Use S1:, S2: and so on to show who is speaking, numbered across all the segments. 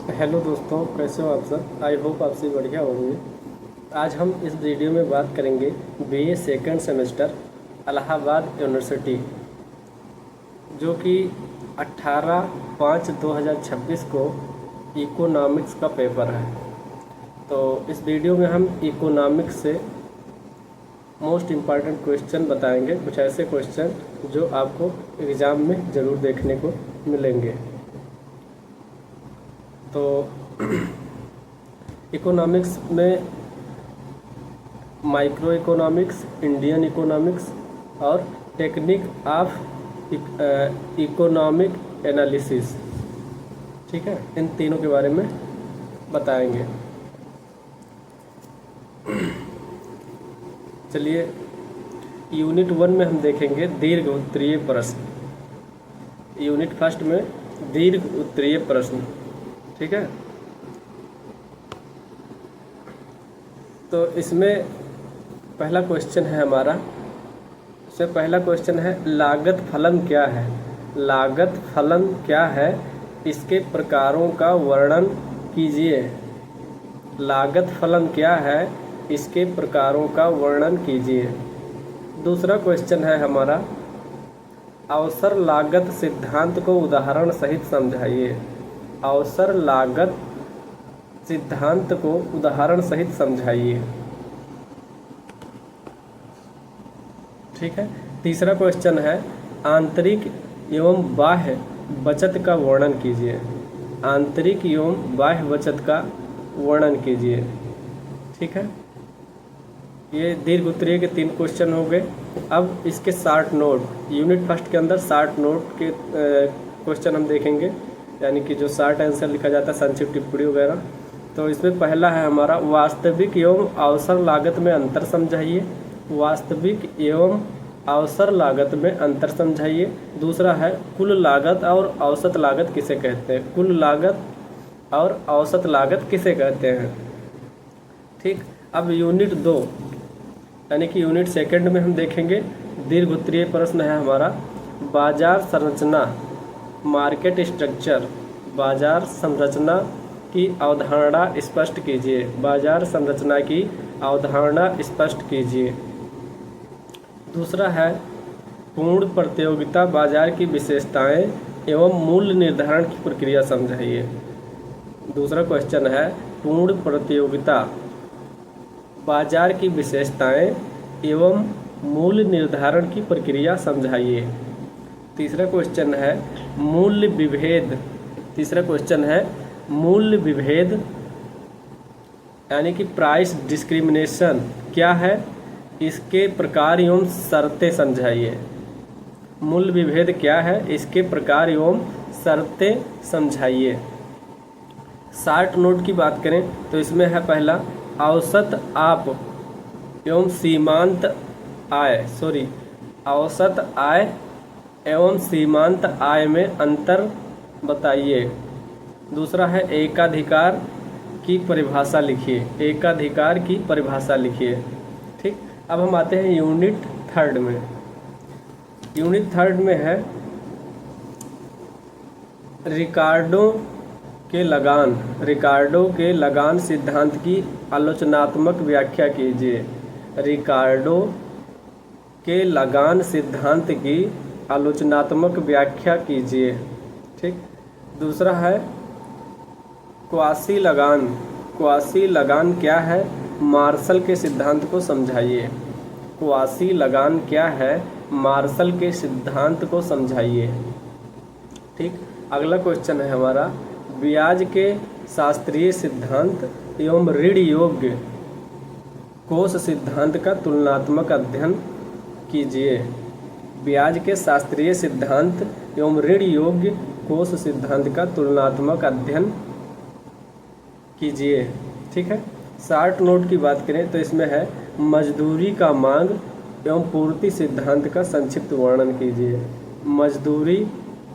S1: Hello दोस्तों, कैसे हो आप सब। आई होप आप सब बढ़िया होंगे। आज हम इस वीडियो में बात करेंगे BA second semester Allahabad university, जो कि 18/5/2026 को इकोनॉमिक्स का पेपर है। तो इस वीडियो में हम इकोनॉमिक्स से मोस्ट इम्पॉर्टेंट क्वेश्चन बताएंगे, कुछ ऐसे क्वेश्चन जो आपको एग्ज़ाम में ज़रूर देखने को मिलेंगे। तो इकोनॉमिक्स में माइक्रो इकोनॉमिक्स, इंडियन इकोनॉमिक्स और टेक्निक ऑफ इकोनॉमिक एनालिसिस, ठीक है, इन तीनों के बारे में बताएंगे। चलिए, यूनिट 1 में हम देखेंगे दीर्घ उत्तरीय प्रश्न। यूनिट फर्स्ट में दीर्घ उत्तरीय प्रश्न, ठीक है। तो इसमें पहला क्वेश्चन है हमारा, इससे पहला क्वेश्चन है लागत फलन क्या है। लागत फलन क्या है, इसके प्रकारों का वर्णन कीजिए। लागत फलन क्या है, इसके प्रकारों का वर्णन कीजिए। दूसरा क्वेश्चन है हमारा, अवसर लागत सिद्धांत को उदाहरण सहित समझाइए। अवसर लागत सिद्धांत को उदाहरण सहित समझाइए, ठीक है। तीसरा क्वेश्चन है, आंतरिक एवं बाह्य बचत का वर्णन कीजिए। आंतरिक एवं बाह्य बचत का वर्णन कीजिए, ठीक है। ये दीर्घ उत्तरीय के 3 क्वेश्चन हो गए। अब इसके 60 नोट, यूनिट फर्स्ट के अंदर 60 नोट के क्वेश्चन हम देखेंगे, यानी कि जो 60 आंसर लिखा जाता है, संक्षिप्त टिप्पणी वगैरह। तो इसमें पहला है हमारा, वास्तविक एवं अवसर लागत में अंतर समझाइए। वास्तविक एवं अवसर लागत में अंतर समझाइए। दूसरा है, कुल लागत और औसत लागत किसे कहते हैं। कुल लागत और औसत लागत किसे कहते हैं, ठीक। अब यूनिट 2 यानी कि यूनिट सेकंड में हम देखेंगे दीर्घ उत्तरीय प्रश्न है हमारा, बाजार संरचना, मार्केट स्ट्रक्चर। बाजार संरचना की अवधारणा स्पष्ट कीजिए। बाजार संरचना की अवधारणा स्पष्ट कीजिए। दूसरा है, पूर्ण प्रतियोगिता बाजार की विशेषताएं एवं मूल्य निर्धारण की प्रक्रिया समझाइए। दूसरा क्वेश्चन है, पूर्ण प्रतियोगिता बाजार की विशेषताएं एवं मूल्य निर्धारण की प्रक्रिया समझाइए। तीसरा क्वेश्चन है, मूल्य विभेद। तीसरा क्वेश्चन है, मूल्य विभेद यानी कि प्राइस डिस्क्रिमिनेशन क्या है, इसके प्रकार एवं शर्तें समझाइए। मूल्य विभेद क्या है, इसके प्रकार एवं शर्तें समझाइए। 60 नोट की बात करें तो इसमें है पहला, औसत आप एवं सीमांत आय, औसत आय एवं सीमांत आय में अंतर बताइए। दूसरा है, एकाधिकार की परिभाषा लिखिए। एकाधिकार की परिभाषा लिखिए, ठीक। अब हम आते हैं यूनिट थर्ड में। यूनिट थर्ड में है, रिकार्डो के लगान। रिकार्डो के लगान सिद्धांत की आलोचनात्मक व्याख्या कीजिए। रिकार्डो के लगान सिद्धांत की आलोचनात्मक व्याख्या कीजिए, ठीक। दूसरा है, क्वासी लगान। क्वासी लगान क्या है, मार्शल के सिद्धांत को समझाइए। क्वासी लगान क्या है, मार्शल के सिद्धांत को समझाइए, ठीक। अगला क्वेश्चन है हमारा, ब्याज के शास्त्रीय सिद्धांत एवं ऋण योग्य कोष सिद्धांत का तुलनात्मक अध्ययन कीजिए। ब्याज के शास्त्रीय सिद्धांत एवं ऋण योग्य कोष सिद्धांत का तुलनात्मक अध्ययन कीजिए, ठीक है। 60 नोट की बात करें तो इसमें है, मजदूरी का मांग एवं पूर्ति सिद्धांत का संक्षिप्त वर्णन कीजिए। मजदूरी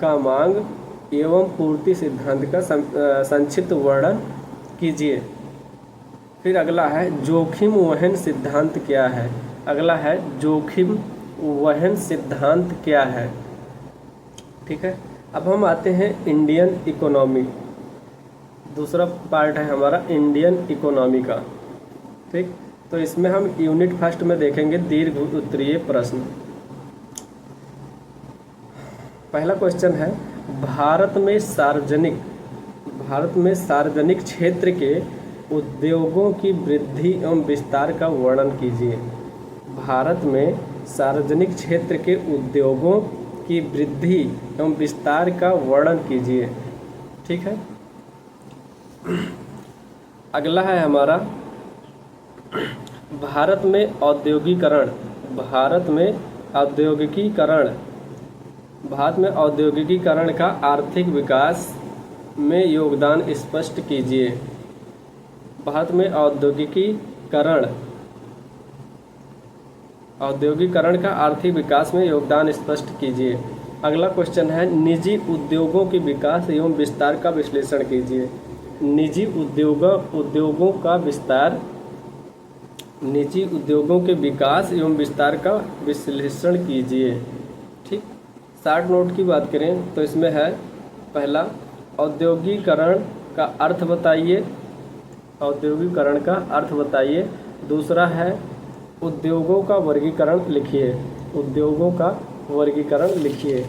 S1: का मांग एवं पूर्ति सिद्धांत का संक्षिप्त वर्णन कीजिए। फिर अगला है, जोखिम वहन सिद्धांत क्या है। अगला है, जोखिम वहन सिद्धांत क्या है, ठीक है। अब हम आते हैं इंडियन इकोनॉमी। दूसरा पार्ट है हमारा इंडियन इकोनॉमी का। ठीक, तो इसमें हम यूनिट फर्स्ट में देखेंगे दीर्घ उत्तरीय प्रश्न। पहला क्वेश्चन है, भारत में सार्वजनिक क्षेत्र के उद्योगों की वृद्धि एवं विस्तार का वर्णन कीजिए। भारत में सार्वजनिक क्षेत्र के उद्योगों की वृद्धि एवं विस्तार का वर्णन कीजिए। ठीक है। अगला है हमारा, भारत में औद्योगिकीकरण का आर्थिक विकास में योगदान स्पष्ट कीजिए। भारत में औद्योगिकीकरण का आर्थिक विकास में योगदान स्पष्ट कीजिए। अगला क्वेश्चन है, निजी उद्योगों के विकास एवं विस्तार का विश्लेषण कीजिए। निजी उद्योगों के विकास एवं विस्तार का विश्लेषण कीजिए। ठीक, शॉर्ट नोट की बात करें तो इसमें है, पहला औद्योगिकरण का अर्थ बताइए। दूसरा है उद्योगों का वर्गीकरण लिखिए।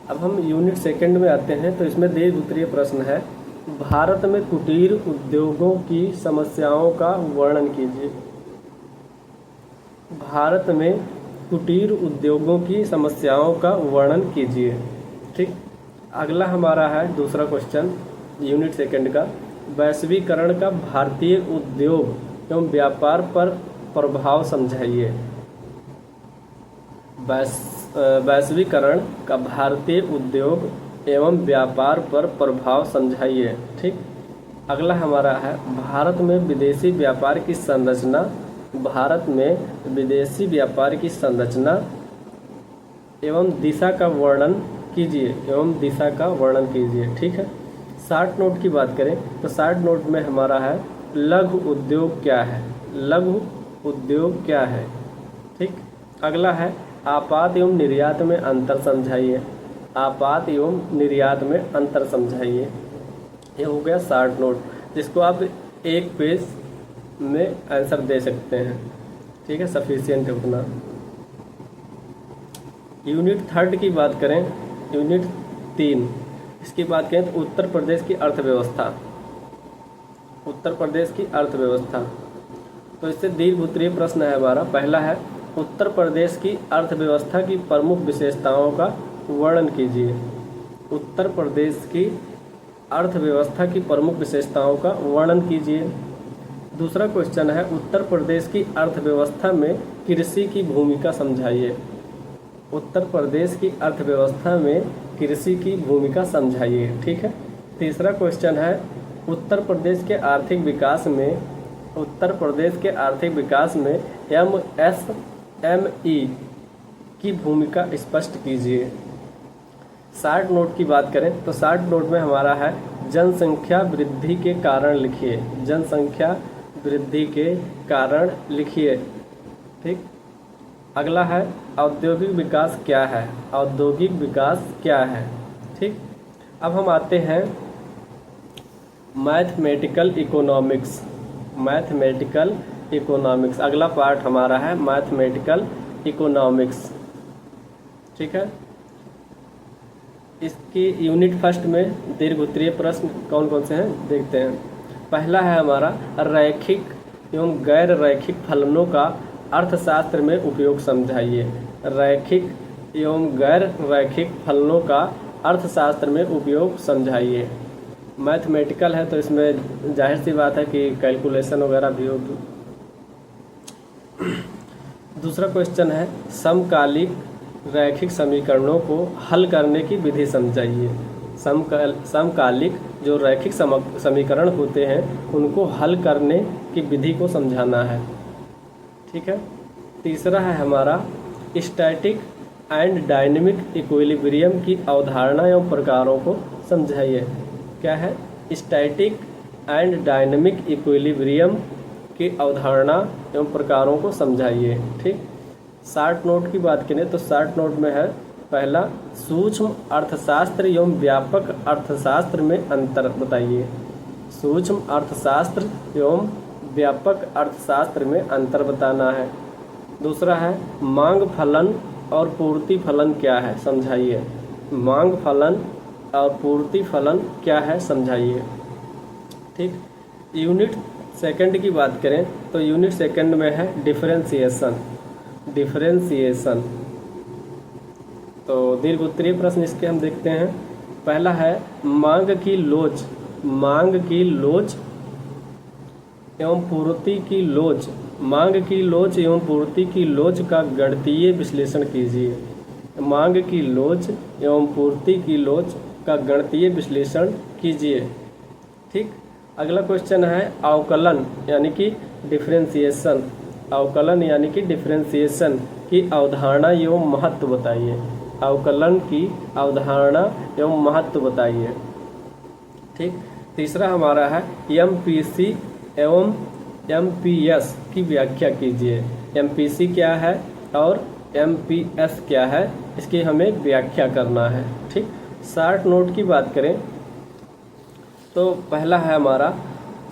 S1: अब हम यूनिट सेकंड में आते हैं, तो इसमें दीर्घ उत्तरीय प्रश्न है, भारत में कुटीर उद्योगों की समस्याओं का वर्णन कीजिए। भारत में कुटीर उद्योगों की समस्याओं का वर्णन कीजिए। ठीक, अगला हमारा है दूसरा क्वेश्चन यूनिट सेकंड का, वैश्वीकरण का भारतीय उद्योग एवं व्यापार पर प्रभाव समझाइए। वैश्वीकरण का भारतीय उद्योग एवं व्यापार पर प्रभाव समझाइए। ठीक, अगला हमारा है, भारत में विदेशी व्यापार की संरचना एवं दिशा का वर्णन कीजिए। ठीक है। शॉर्ट नोट की बात करें तो शॉर्ट नोट में हमारा है, लघु उद्योग क्या है। ठीक, अगला है, आपात एवं निर्यात में अंतर समझाइए। ये हो गया शॉर्ट नोट, जिसको आप एक पेज में आंसर दे सकते हैं। ठीक है, सफिशिएंट है उतना। यूनिट थर्ड की बात करें, यूनिट 3 इसकी बात करें तो उत्तर प्रदेश की अर्थव्यवस्था। तो इससे दीर्घ उत्तरीय प्रश्न है हमारा। पहला है, उत्तर प्रदेश की अर्थव्यवस्था की प्रमुख विशेषताओं का वर्णन कीजिए। उत्तर प्रदेश की अर्थव्यवस्था की प्रमुख विशेषताओं का वर्णन कीजिए। दूसरा क्वेश्चन है, उत्तर प्रदेश की अर्थव्यवस्था में कृषि की भूमिका समझाइए। उत्तर प्रदेश की अर्थव्यवस्था में कृषि की भूमिका समझाइए। ठीक है। तीसरा क्वेश्चन है, उत्तर प्रदेश के आर्थिक विकास में MSME की भूमिका स्पष्ट कीजिए। शॉर्ट नोट की बात करें तो शॉर्ट नोट में हमारा है, जनसंख्या वृद्धि के कारण लिखिए। ठीक, अगला है, औद्योगिक विकास क्या है। ठीक, अब हम आते हैं मैथमेटिकल इकोनॉमिक्स। अगला पार्ट हमारा है मैथमेटिकल इकोनॉमिक्स। ठीक है। इसकी यूनिट फर्स्ट में दीर्घ उत्तरीय प्रश्न कौन कौन से हैं देखते हैं। पहला है हमारा, रैखिक एवं गैर रैखिक फलनों का अर्थशास्त्र में उपयोग समझाइए। रैखिक एवं गैर रैखिक फलनों का अर्थशास्त्र में उपयोग समझाइए। मैथमेटिकल है तो इसमें जाहिर सी बात है कि कैलकुलेशन वगैरह भी होगी। दूसरा क्वेश्चन है, समकालिक रैखिक समीकरणों को हल करने की विधि समझाइए। समकालिक जो रैखिक समीकरण होते हैं उनको हल करने की विधि को समझाना है। ठीक है। तीसरा है हमारा, स्टैटिक एंड डायनेमिक इक्विलिब्रियम की अवधारणा एवं प्रकारों को समझाइए। क्या है? स्टैटिक एंड डायनेमिक इक्विलिब्रियम की अवधारणा एवं प्रकारों को समझाइए। ठीक। शॉर्ट नोट की बात करें तो शॉर्ट नोट में है पहला, सूक्ष्म अर्थशास्त्र एवं व्यापक अर्थशास्त्र में अंतर बताइए। सूक्ष्म अर्थशास्त्र एवं व्यापक अर्थशास्त्र में अंतर बताना है। दूसरा है, मांग फलन और पूर्ति फलन क्या है, समझाइए। मांग फलन और पूर्ति फलन क्या है, समझाइए। ठीक। यूनिट सेकंड की बात करें तो यूनिट सेकंड में है डिफरेंशिएशन। डिफरेंशिएशन तो दीर्घ उत्तरीय प्रश्न इसके हम देखते हैं। पहला है, मांग की लोच। मांग की लोच एवं पूर्ति की लोच। मांग की लोच एवं पूर्ति की लोच का गणितीय विश्लेषण कीजिए। मांग की लोच एवं पूर्ति की लोच का गणितीय विश्लेषण कीजिए। ठीक। अगला क्वेश्चन है, अवकलन यानी कि डिफरेंशिएशन। अवकलन यानी कि डिफरेंशिएशन की अवधारणा एवं महत्व बताइए। अवकलन की अवधारणा एवं महत्व बताइए। ठीक। तीसरा हमारा है, एमपीसी एवं एमपीएस की व्याख्या कीजिए। एमपीसी क्या है और एमपीएस क्या है, इसकी हमें व्याख्या करना है। ठीक। शार्ट नोट की बात करें तो पहला है हमारा,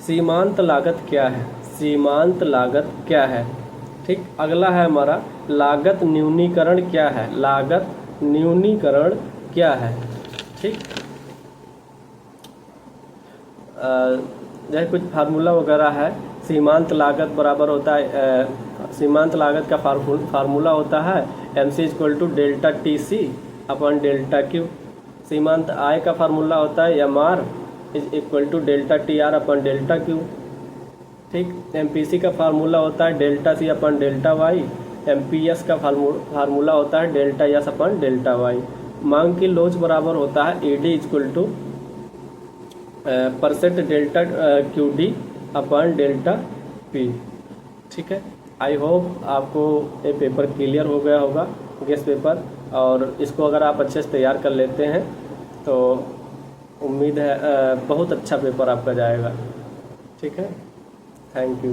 S1: सीमांत लागत क्या है। सीमांत लागत क्या है। ठीक। अगला है हमारा, लागत न्यूनीकरण क्या है। लागत न्यूनीकरण क्या है। ठीक। जैसे कुछ फार्मूला वगैरह है। सीमांत लागत बराबर होता है, सीमांत लागत का फार्मूला होता है MC = डेल्टा TC अपन डेल्टा Q। सीमांत आय का फार्मूला होता है MR = डेल्टा TR अपन डेल्टा Q। ठीक। MPC का फार्मूला होता है डेल्टा C अपन डेल्टा Y। MPS का फार्मूला होता है डेल्टा S अपन डेल्टा Y। मांग की लोच बराबर होता है ED = परसेंट डेल्टा QD अपन डेल्टा P। ठीक है। आई होप आपको ये पेपर क्लियर हो गया होगा, गेस पेपर, और इसको अगर आप अच्छे से तैयार कर लेते हैं तो उम्मीद है बहुत अच्छा पेपर आपका जाएगा। ठीक है। Thank you.